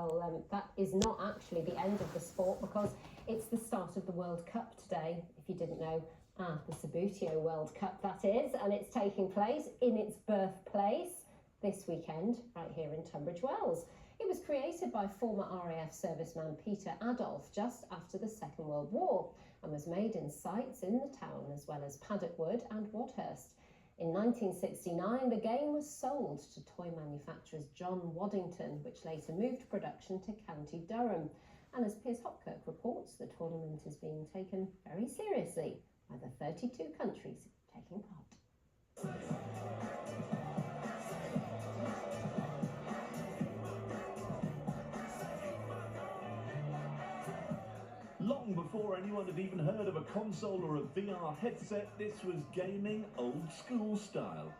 Well, that is not actually the end of the sport, because it's the start of the World Cup today, if you didn't know. The Subbuteo World Cup, that is, and it's taking place in its birthplace this weekend, right here in Tunbridge Wells. It was created by former RAF serviceman Peter Adolph just after the Second World War, and was made in sites in the town as well as Paddock Wood and Wadhurst. In 1969, the game was sold to toy manufacturers John Waddington, which later moved production to County Durham. And as Piers Hopkirk reports, the tournament is being taken very seriously by the 32 countries taking part. Long before anyone had even heard of a console or a VR headset, this was gaming old school style.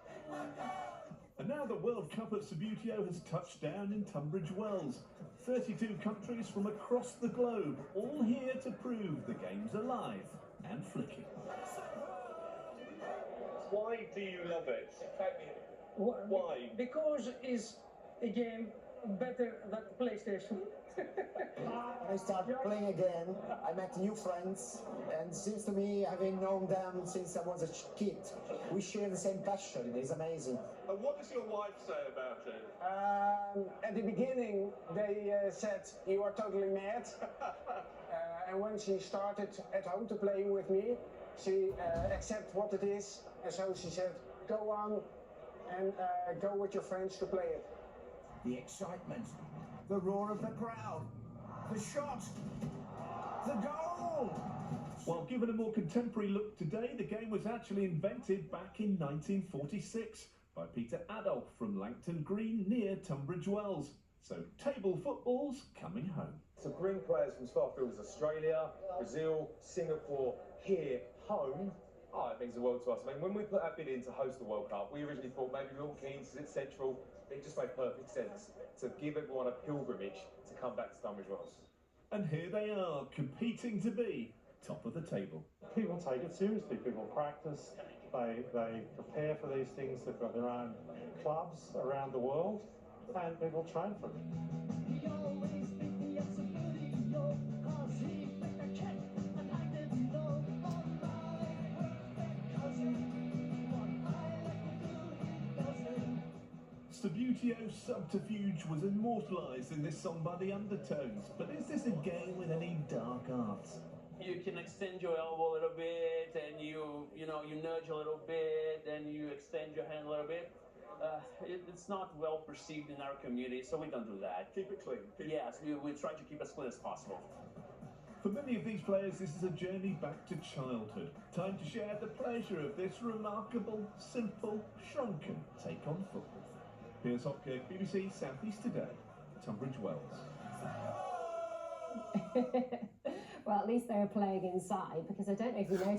And now the World Cup at Subbuteo has touched down in Tunbridge Wells. 32 countries from across the globe, all here to prove the game's alive and flicking. Why do you love it? Why? Because it's a game better than PlayStation. When I started playing again, I met new friends, and seems to me, having known them since I was a kid, we share the same passion. It's amazing. And what does your wife say about it? At the beginning, they said, "You are totally mad." And when she started at home to play with me, she accepted what it is, and so she said, "Go on and go with your friends to play it." The excitement, the roar of the crowd, the shot, the goal! While given a more contemporary look today, the game was actually invented back in 1946 by Peter Adolph from Langton Green near Tunbridge Wells. So table football's coming home. To bring players from far fields, Australia, Brazil, Singapore, here home, it means the world to us. I mean, when we put our bid in to host the World Cup, we originally thought maybe Milton Keynes, it's central. It just made perfect sense to give everyone a pilgrimage to come back to Tunbridge Wells. And here they are, competing to be top of the table. People take it seriously, people practice, they prepare for these things, they've got their own clubs around the world, and people train for it. Subbuteo's subterfuge was immortalised in this song by the Undertones, but is this a game with any dark arts? You can extend your elbow a little bit, and you nudge a little bit, and you extend your hand a little bit. It's not well perceived in our community, so we don't do that. Keep it clean. Yes, we try to keep as clean as possible. For many of these players, this is a journey back to childhood. Time to share the pleasure of this remarkable, simple, shrunken take on football. Piers Hopkirk, BBC South East Today, Tunbridge Wells. Well, at least they were playing inside, because I don't know if you know.